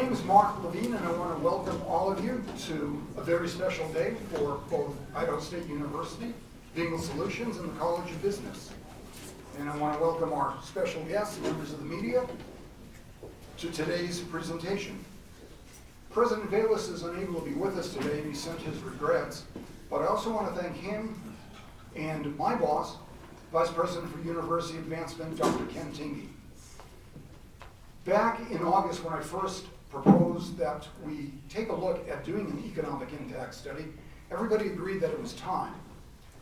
name is Mark Levine, and I want to welcome all of you to a very special day for both Idaho State University, Bengal Solutions, and the College of Business. And I want to welcome our special guests, members of the media, to today's presentation. President Vallis is unable to be with us today, and he sent his regrets, but I also want to thank him and my boss, Vice President for University Advancement, Dr. Ken Tingey. Back in August, when I first proposed that we take a look at doing an economic impact study, everybody agreed that it was time.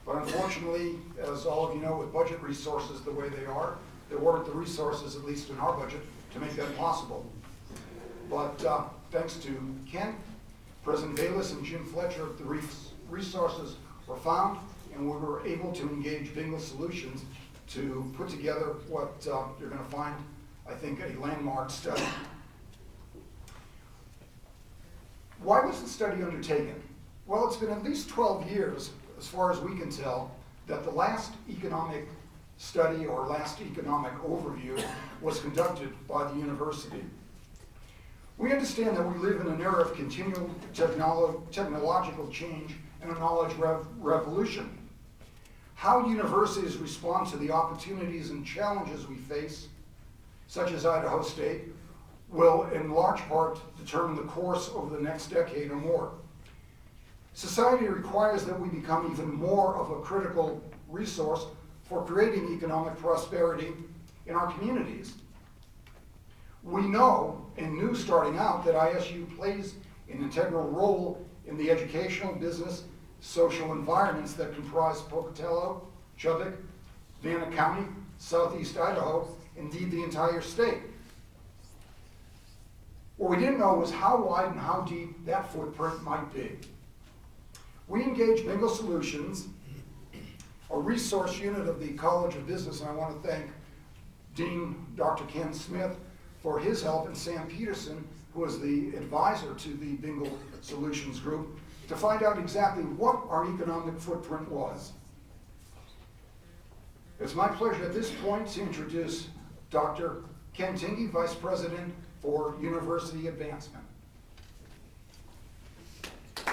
But unfortunately, as all of you know, with budget resources the way they are, there weren't the resources, at least in our budget, to make that possible. But thanks to Ken, President Vallis, and Jim Fletcher, the resources were found, and we were able to engage Bengal Solutions to put together what you're going to find, I think, a landmark study. Why was the study undertaken? Well, it's been at least 12 years, as far as we can tell, that the last economic study or last economic overview was conducted by the university. We understand that we live in an era of continual technological change and a knowledge revolution. How universities respond to the opportunities and challenges we face, such as Idaho State, will in large part determine the course over the next decade or more. Society requires that we become even more of a critical resource for creating economic prosperity in our communities. We know and knew starting out that ISU plays an integral role in the educational, business, social environments that comprise Pocatello, Chubbuck, Vanna County, Southeast Idaho, indeed the entire state. What we didn't know was how wide and how deep that footprint might be. We engaged Bengal Solutions, a resource unit of the College of Business, and I want to thank Dean Dr. Ken Smith for his help, and Sam Peterson, who was the advisor to the Bengal Solutions group, to find out exactly what our economic footprint was. It's my pleasure at this point to introduce Dr. Ken Tingey, Vice President for University Advancement. It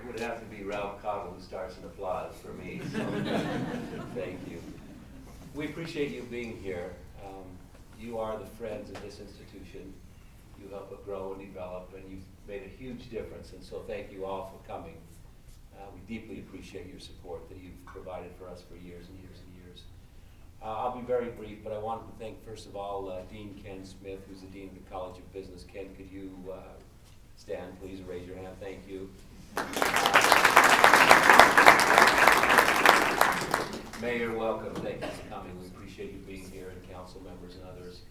would have to be Ralph Cottle who starts an applause for me, so thank you. We appreciate you being here. You are the friends of this institution. You help it grow and develop, and you've made a huge difference, and so thank you all for coming. We deeply appreciate your support that you've provided for us for years and years and years. I'll be very brief, but I wanted to thank, first of all, Dean Ken Smith, who's the Dean of the College of Business. Ken, could you stand, please, and raise your hand? Thank you. Mayor, welcome. Thank you for coming. We appreciate you being here, and council members and others.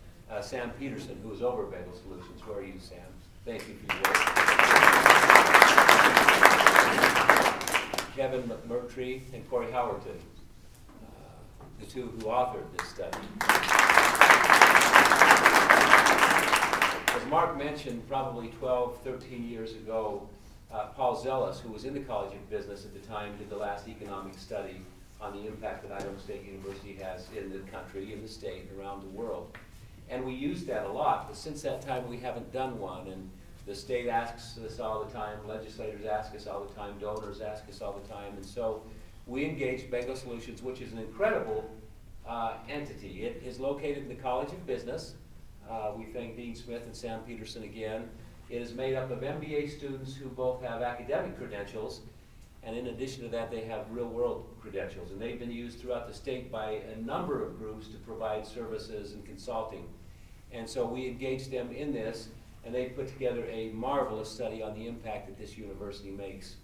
Sam Peterson, who is over at Bengal Solutions. Where are you, Sam? Thank you for your work. Kevin McMurtry and Corey Howerton, the two who authored this study. As Mark mentioned, probably 12, 13 years ago, Paul Zellis, who was in the College of Business at the time, did the last economic study on the impact that Idaho State University has in the country, in the state, and around the world. And we used that a lot, but since that time we haven't done one, and the state asks us all the time, legislators ask us all the time, donors ask us all the time, and so we engaged Bengal Solutions, which is an incredible entity. It is located in the College of Business. We thank Dean Smith and Sam Peterson again. It is made up of MBA students who both have academic credentials, and in addition to that, they have real-world credentials, and they've been used throughout the state by a number of groups to provide services and consulting. And so we engaged them in this, and they put together a marvelous study on the impact that this university makes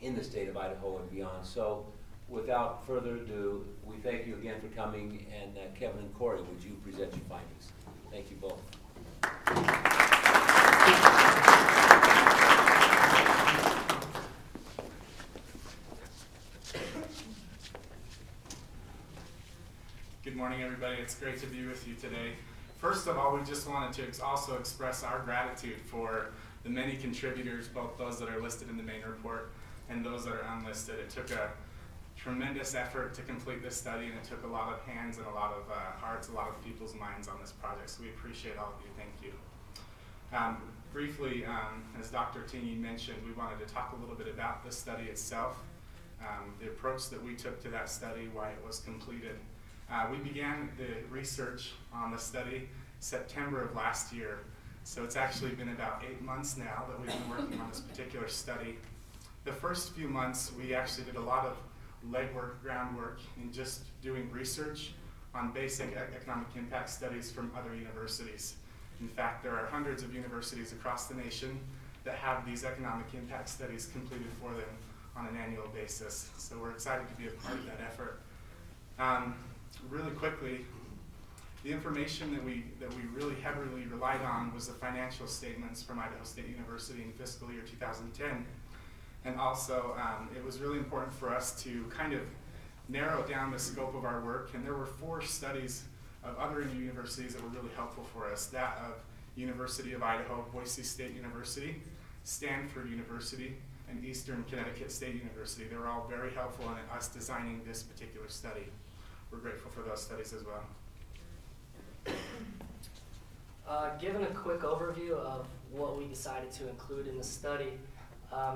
in the state of Idaho and beyond. So without further ado, we thank you again for coming, and Kevin and Corey, would you present your findings? Thank you both. Good morning, everybody. It's great to be with you today. First of all, we just wanted to also express our gratitude for the many contributors, both those that are listed in the main report and those that are unlisted. It took a tremendous effort to complete this study, and it took a lot of hands and a lot of hearts, a lot of people's minds on this project, so we appreciate all of you. Thank you. Briefly, as Dr. Tingey mentioned, we wanted to talk a little bit about the study itself, the approach that we took to that study, why it was completed. We began the research on the study September of last year, so it's actually been about 8 months now that we've been working on this particular study. The first few months, we actually did a lot of legwork, groundwork, in just doing research on basic economic impact studies from other universities. In fact, there are hundreds of universities across the nation that have these economic impact studies completed for them on an annual basis. So we're excited to be a part of that effort. Really quickly, the information that we really heavily relied on was the financial statements from Idaho State University in fiscal year 2010. And also, it was really important for us to kind of narrow down the scope of our work, and there were 4 studies of other universities that were really helpful for us. That of University of Idaho, Boise State University, Stanford University, and Eastern Connecticut State University. They were all very helpful in us designing this particular study. We're grateful for those studies as well. Given a quick overview of what we decided to include in the study,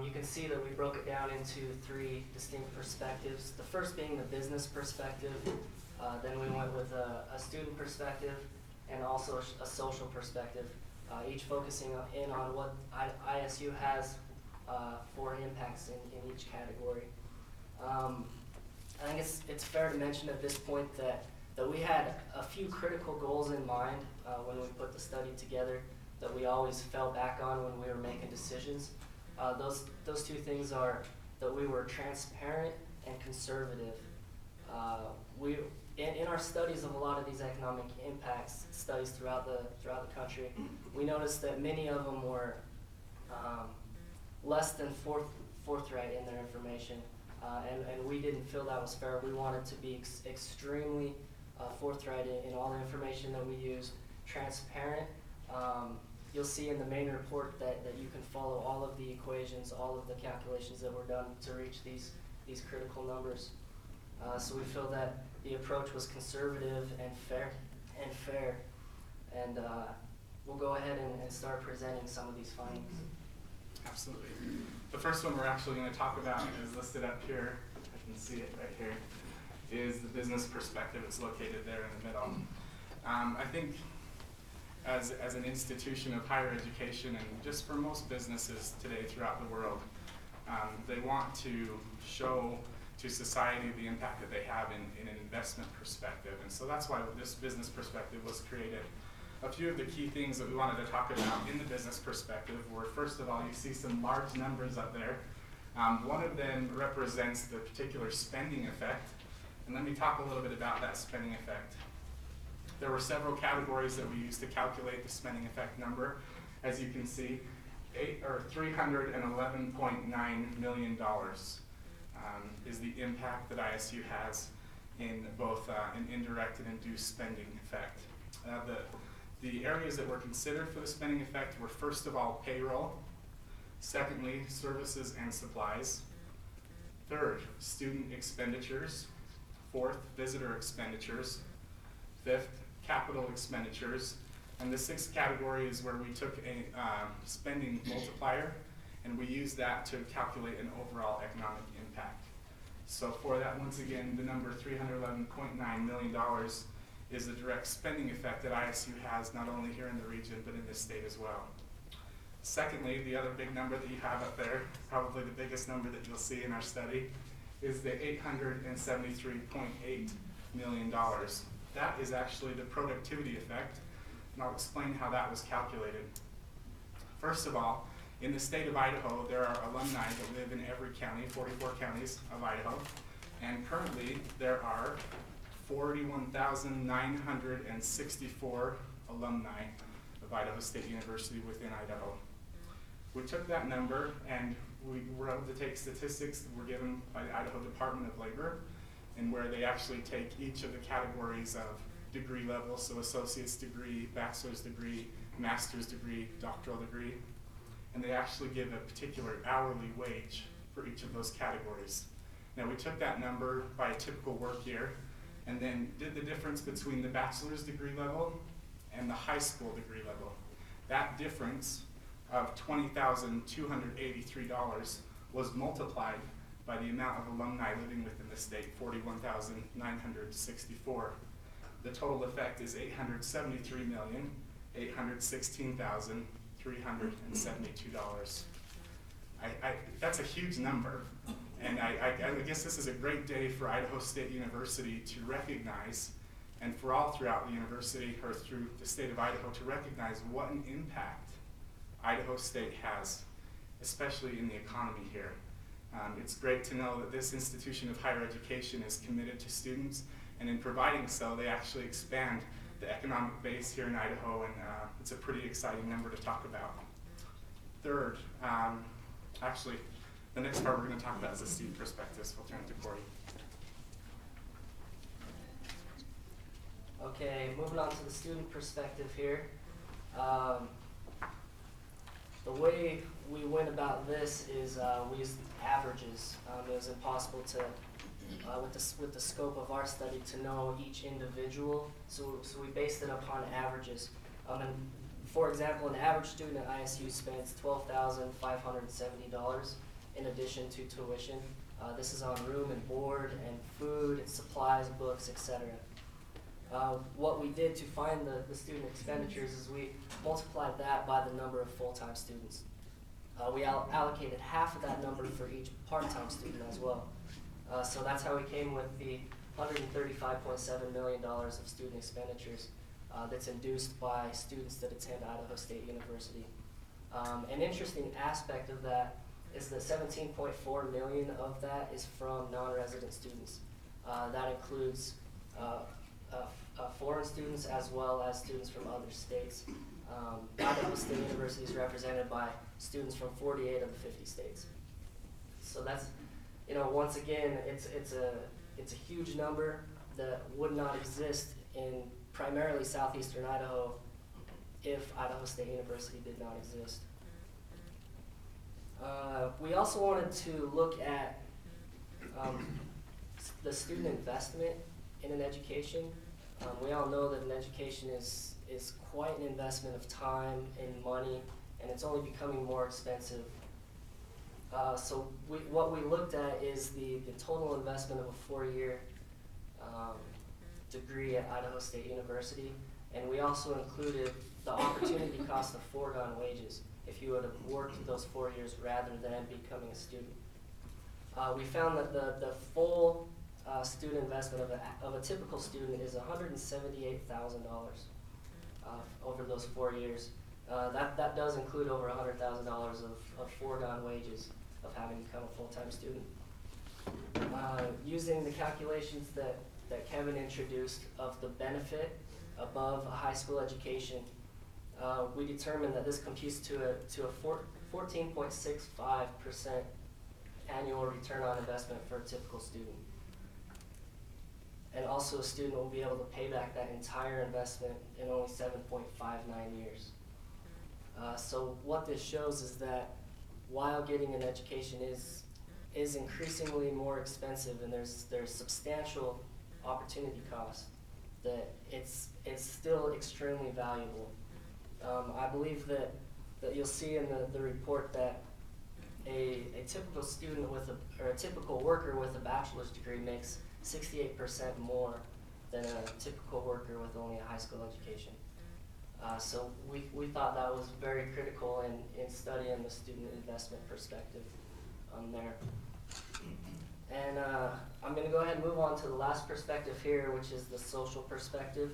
you can see that we broke it down into 3 distinct perspectives. The first being the business perspective, then we went with a student perspective and also a social perspective, each focusing in on what ISU has for impacts in each category. I think it's fair to mention at this point that we had a few critical goals in mind when we put the study together that we always fell back on when we were making decisions. Those 2 things are that we were transparent and conservative. In our studies of a lot of these economic impacts studies throughout the country, we noticed that many of them were less than forthright in their information, and we didn't feel that was fair. We wanted to be extremely forthright in all the information that we use, transparent. You'll see in the main report that you can follow all of the equations, all of the calculations that were done to reach these critical numbers. So we feel that the approach was conservative and fair, and we'll go ahead and start presenting some of these findings. Absolutely. The first one we're actually going to talk about is listed up here. I can see it right here. Is the business perspective. It's located there in the middle. I think as an institution of higher education, and just for most businesses today throughout the world, they want to show to society the impact that they have in an investment perspective. And so that's why this business perspective was created. A few of the key things that we wanted to talk about in the business perspective were, first of all, you see some large numbers up there. One of them represents the particular spending effect. And let me talk a little bit about that spending effect. There were several categories that we used to calculate the spending effect number. As you can see, $311.9 million is the impact that ISU has in both an indirect and induced spending effect. The areas that were considered for the spending effect were, first of all, payroll. Secondly, services and supplies. Third, student expenditures. Fourth, visitor expenditures. Fifth, capital expenditures. And the 6th category is where we took a spending multiplier and we used that to calculate an overall economic impact. So for that, once again, the number $311.9 million is the direct spending effect that ISU has not only here in the region but in this state as well. Secondly, the other big number that you have up there, probably the biggest number that you'll see in our study, is the $873.8 million. That is actually the productivity effect, and I'll explain how that was calculated. First of all, in the state of Idaho, there are alumni that live in every county, 44 counties of Idaho, and currently there are 41,964 alumni of Idaho State University within Idaho. We took that number and we were able to take statistics that were given by the Idaho Department of Labor, and where they actually take each of the categories of degree level, so associate's degree, bachelor's degree, master's degree, doctoral degree, and they actually give a particular hourly wage for each of those categories. Now we took that number by a typical work year and then did the difference between the bachelor's degree level and the high school degree level. That difference of $20,283 was multiplied by the amount of alumni living within the state, 41,964. The total effect is $873,816,372. That's a huge number. And I guess this is a great day for Idaho State University to recognize, and for all throughout the university or through the state of Idaho to recognize what an impact Idaho State has, especially in the economy here. It's great to know that this institution of higher education is committed to students, and in providing so, they actually expand the economic base here in Idaho, and it's a pretty exciting number to talk about. Third, actually, the next part we're going to talk about is the student perspectives. We'll turn it to Corey. Okay, moving on to the student perspective here. The way we went about this is we used averages. It was impossible to, with the scope of our study, to know each individual, so we based it upon averages. And for example, an average student at ISU spends $12,570 in addition to tuition. This is on room and board and food and supplies, books, etc. What we did to find the student expenditures is we multiplied that by the number of full-time students. We allocated half of that number for each part-time student as well. So that's how we came with the $135.7 million of student expenditures that's induced by students that attend Idaho State University. An interesting aspect of that is that $17.4 million of that is from non-resident students. That includes foreign students as well as students from other states. Idaho State University is represented by students from 48 of the 50 states. So that's, once again, it's a huge number that would not exist in primarily southeastern Idaho if Idaho State University did not exist. We also wanted to look at the student investment in an education. We all know that an education is quite an investment of time and money, and it's only becoming more expensive. So what we looked at is the total investment of a 4-year degree at Idaho State University, and we also included the opportunity cost of foregone wages if you would have worked those 4 years rather than becoming a student. We found that the full student investment of a typical student is $178,000 over those 4 years. That does include over $100,000 of foregone wages of having become a full-time student. Using the calculations that Kevin introduced of the benefit above a high school education, we determined that this computes to a 14.65% annual return on investment for a typical student. And also a student will be able to pay back that entire investment in only 7.59 years. So what this shows is that while getting an education is increasingly more expensive and there's substantial opportunity cost, that it's still extremely valuable. I believe that you'll see in the report that a typical student or a typical worker with a bachelor's degree makes 68% more than a typical worker with only a high school education. So we thought that was very critical in studying the student investment perspective there. And I'm going to go ahead and move on to the last perspective here, which is the social perspective.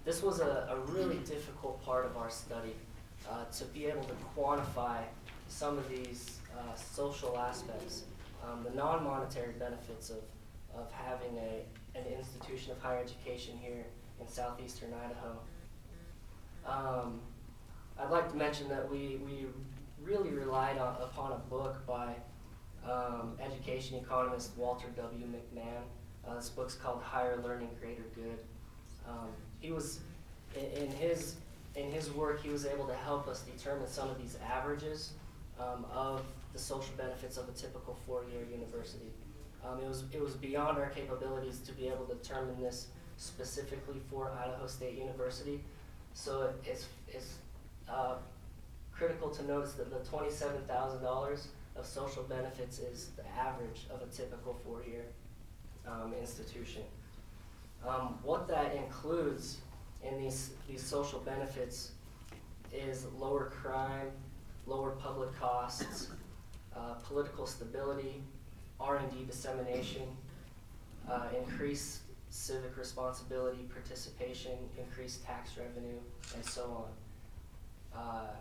This was a really difficult part of our study, to be able to quantify some of these social aspects, the non-monetary benefits of having an institution of higher education here in southeastern Idaho. I'd like to mention that we really relied upon a book by education economist Walter W. McMahon. This book's called Higher Learning, Greater Good. He was, in his work, he was able to help us determine some of these averages of the social benefits of a typical four-year university. It was beyond our capabilities to be able to determine this specifically for Idaho State University. So it's critical to notice that the $27,000 of social benefits is the average of a typical four-year institution. What that includes in these social benefits is lower crime, lower public costs, political stability, R&D dissemination, increased civic responsibility, participation, increased tax revenue, and so on.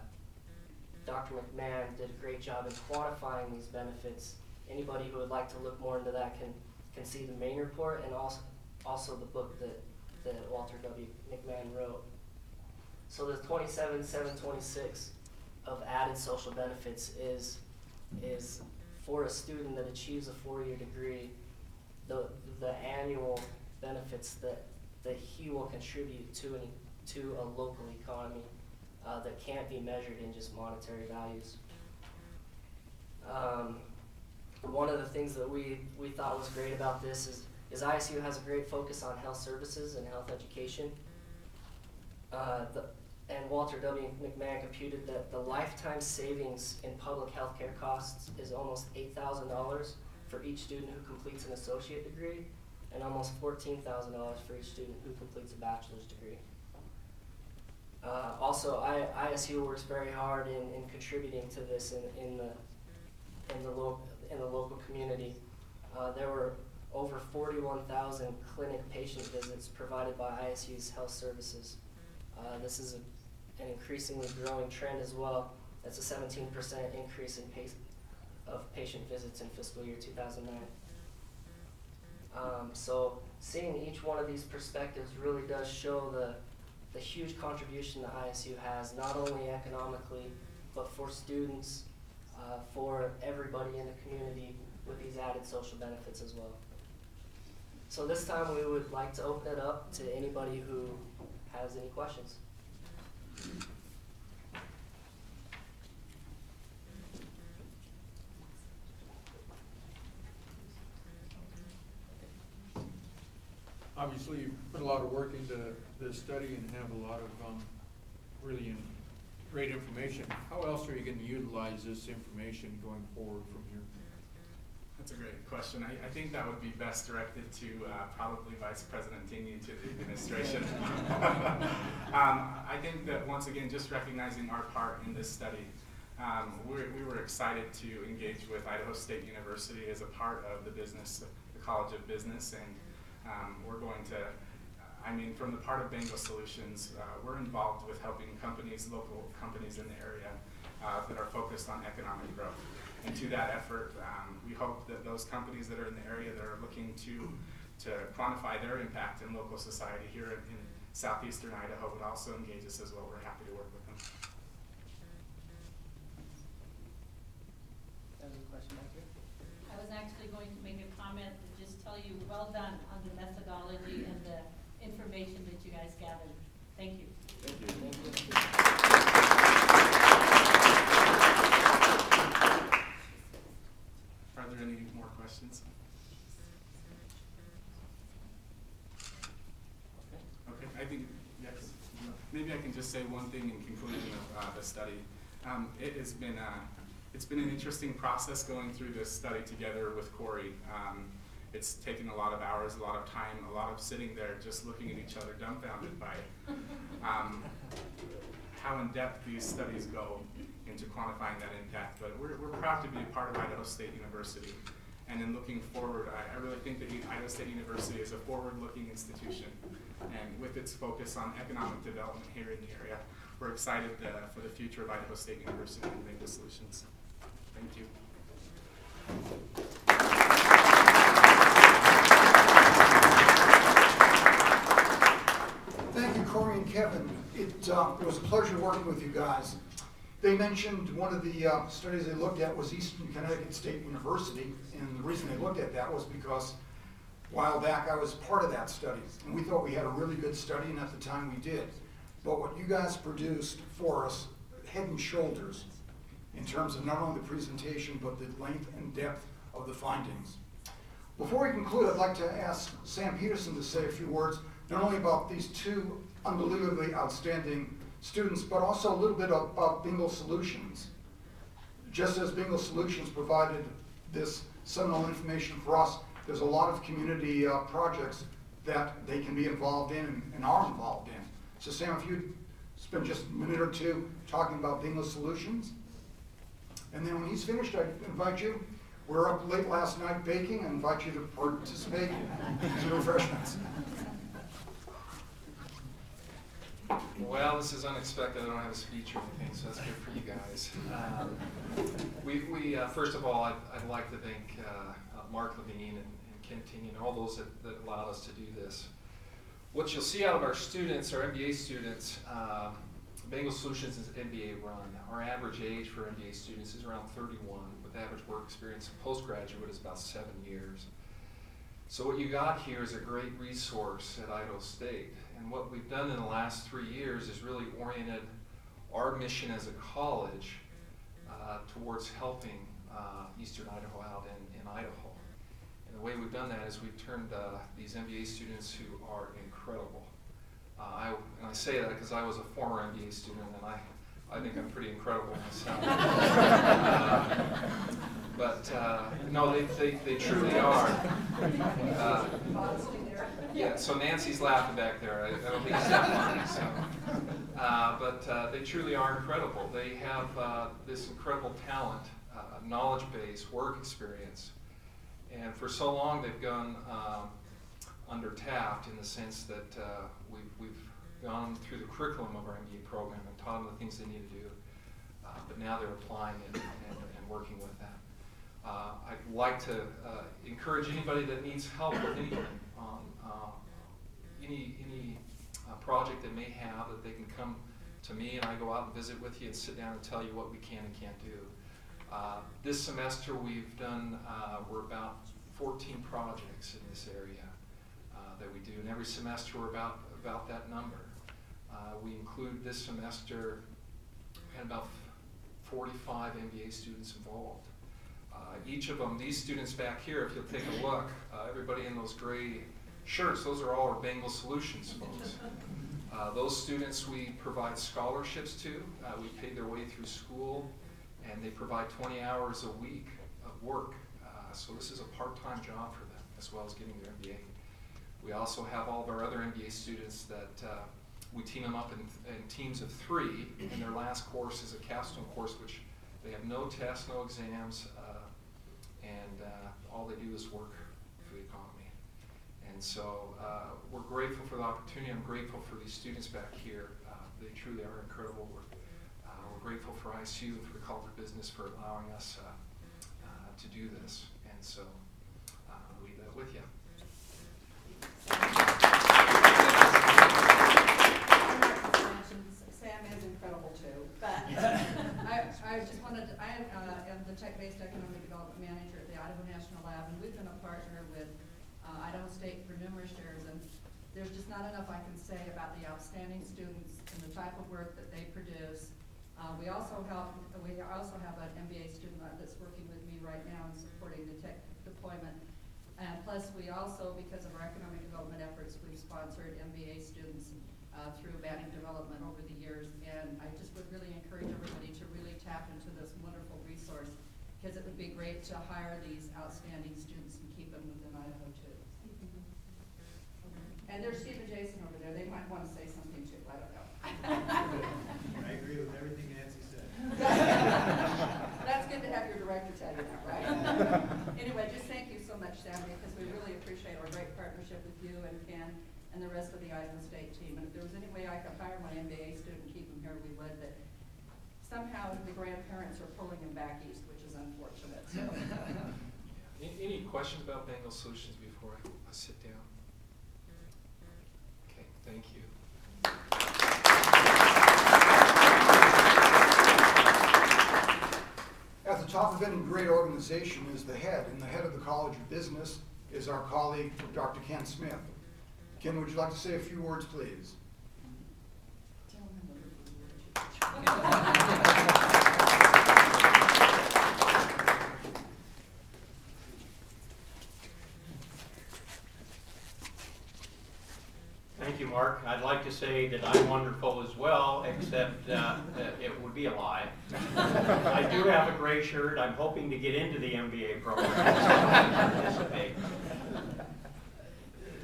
Dr. McMahon did a great job in quantifying these benefits. Anybody who would like to look more into that can see the main report and also the book that Walter W. McMahon wrote. So the 27,726 of added social benefits is for a student that achieves a four-year degree, the annual benefits that he will contribute to a local economy that can't be measured in just monetary values. One of the things that we thought was great about this is ISU has a great focus on health services and health education. And Walter W. McMahon computed that the lifetime savings in public health care costs is almost $8,000 for each student who completes an associate degree, and almost $14,000 for each student who completes a bachelor's degree. Also, ISU works very hard in contributing to this in the local community. There were over 41,000 clinic patient visits provided by ISU's health services. This is an increasingly growing trend as well. That's a 17% increase in patient visits in fiscal year 2009. So seeing each one of these perspectives really does show the huge contribution that ISU has, not only economically, but for students, for everybody in the community with these added social benefits as well. So this time we would like to open it up to anybody who has any questions. Obviously, you put a lot of work into this study and have a lot of really great information. How else are you going to utilize this information going forward from here? That's a great question. I think that would be best directed to probably Vice President Tingey, to the administration. I think that once again, just recognizing our part in this study, we were excited to engage with Idaho State University as a part of the College of Business, and we're going to, from the part of Bengal Solutions, we're involved with helping local companies in the area that are focused on economic growth. And to that effort, we hope that those companies that are in the area that are looking to quantify their impact in local society here in southeastern Idaho would also engage us as well. We're happy to work with them. Any question back here? I was actually going to make a comment to just tell you well done on the methodology and the information that you guys gathered. Thank you. Thank you. Thank you. Are there any more questions? Okay, I think, yes. Maybe I can just say one thing in conclusion of the study. It's been an interesting process going through this study together with Corey. It's taken a lot of hours, a lot of time, a lot of sitting there just looking at each other dumbfounded by how in-depth these studies go into quantifying that impact. But we're proud to be a part of Idaho State University. And in looking forward, I really think that Idaho State University is a forward-looking institution. And with its focus on economic development here in the area, we're excited for the future of Idaho State University and Bengal Solutions. Thank you. Thank you, Corey and Kevin. It was a pleasure working with you guys. They mentioned one of the studies they looked at was Eastern Connecticut State University, and the reason they looked at that was because a while back I was part of that study, and we thought we had a really good study, and at the time we did. But what you guys produced for us, head and shoulders in terms of not only the presentation, but the length and depth of the findings. Before we conclude, I'd like to ask Sam Peterson to say a few words, not only about these two unbelievably outstanding students, but also a little bit about Bengal Solutions. Just as Bengal Solutions provided this seminal information for us, there's a lot of community projects that they can be involved in and are involved in. So Sam, if you'd spend just a minute or two talking about Bengal Solutions. And then when he's finished, I invite you. We were up late last night baking. I invite you to participate in some refreshments. Well, this is unexpected. I don't have a speech or anything, so that's good for you guys. First of all, I'd like to thank Mark Levine and Ken Ting and all those that allowed us to do this. What you'll see out of our students, our MBA students, Bengal Solutions is MBA run. Our average age for MBA students is around 31, with average work experience. Postgraduate is about 7 years. So what you got here is a great resource at Idaho State. And what we've done in the last 3 years is really oriented our mission as a college towards helping Eastern Idaho out in Idaho. And the way we've done that is we've turned these MBA students who are incredible. And I say that because I was a former MBA student, and I think I'm pretty incredible myself. No, they truly are. Yeah, so Nancy's laughing back there. I don't think it's that funny. So. They truly are incredible. They have this incredible talent, knowledge base, work experience. And for so long they've gone under-tapped in the sense that we've gone through the curriculum of our MBA program and taught them the things they need to do. But now they're applying it and working with that. I'd like to encourage anybody that needs help with anything on any project they may have, that they can come to me and I go out and visit with you and sit down and tell you what we can and can't do. This semester we've done, we're about 14 projects in this area that we do, and every semester we're about that number. We include this semester and about 45 MBA students involved. Each of them, these students back here, if you'll take a look, everybody in those gray shirts, those are all our Bengal Solutions folks. Those students we provide scholarships to. We pay their way through school, and they provide 20 hours a week of work. So this is a part-time job for them, as well as getting their MBA. We also have all of our other MBA students that we team them up in teams of 3, and their last course is a capstone course, which they have no tests, no exams, and all they do is work for the economy. And so we're grateful for the opportunity. I'm grateful for these students back here. They truly are incredible. We're grateful for ISU and for the College of Business for allowing us to do this. And so I'll leave that with you. Sam is incredible too, but I just wanted to, I am the tech-based economic development manager at the Idaho National Lab, and we've been a partner with Idaho State for numerous years, and there's just not enough I can say about the outstanding students and the type of work that they produce. We also have an MBA student that's working with me right now in supporting the tech deployment. And plus, we also, because of our economic development efforts, we've sponsored MBA students through banning development over the years. And I just would really encourage everybody to really tap into this wonderful resource, because it would be great to hire these outstanding students and keep them within Idaho too. And there's Steve and Jason over there. They might want to say something too. I don't know. I agree with everything Nancy said. That's good to have your director tell you that, right? Anyway, just thank you so much, Sam, because we really appreciate our great partnership with you and Ken and the rest of the Idaho State team. And if there was any way I could hire my MBA student and keep him here, we would. But somehow the grandparents are pulling him back east, which is unfortunate. So. Any questions about Bengal Solutions before I sit down? Okay, thank you. At the top of any great organization is the head, and the head of the College of Business is our colleague, Dr. Ken Smith. Ken, would you like to say a few words, please? I'd like to say that I'm wonderful as well, except it would be a lie. I do have a gray shirt. I'm hoping to get into the MBA program, so I participate.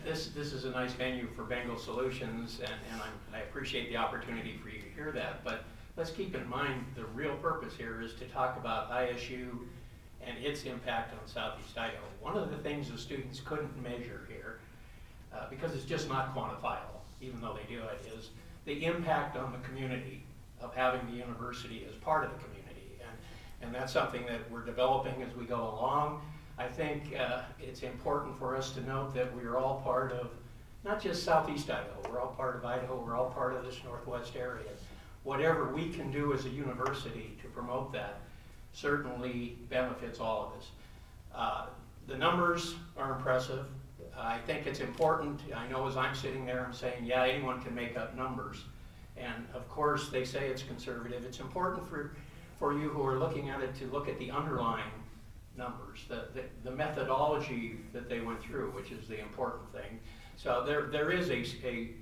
This is a nice venue for Bengal Solutions, and I appreciate the opportunity for you to hear that. But let's keep in mind the real purpose here is to talk about ISU and its impact on Southeast Idaho. One of the things the students couldn't measure here, because it's just not quantifiable, even though they do it, is the impact on the community of having the university as part of the community. And that's something that we're developing as we go along. I think it's important for us to note that we are all part of not just Southeast Idaho, we're all part of Idaho, we're all part of this Northwest area. Whatever we can do as a university to promote that certainly benefits all of us. The numbers are impressive. I think it's important. I know as I'm sitting there, I'm saying, yeah, anyone can make up numbers. And of course, they say it's conservative. It's important for you who are looking at it to look at the underlying numbers, the methodology that they went through, which is the important thing. So there is a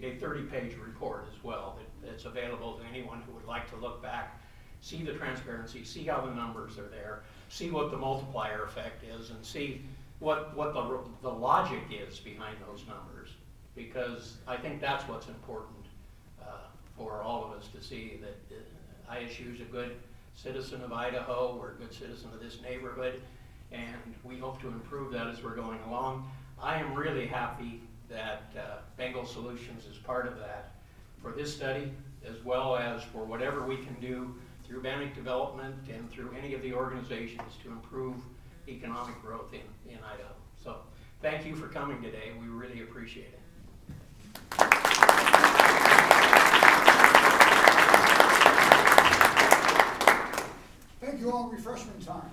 30-page report as well that's available to anyone who would like to look back, see the transparency, see how the numbers are there, see what the multiplier effect is, and see what the logic is behind those numbers. Because I think that's what's important for all of us to see, that ISU is a good citizen of Idaho, we're a good citizen of this neighborhood, and we hope to improve that as we're going along. I am really happy that Bengal Solutions is part of that for this study, as well as for whatever we can do through Bannock Development and through any of the organizations to improve economic growth in Idaho. So thank you for coming today. We really appreciate it. Thank you all. Refreshment time.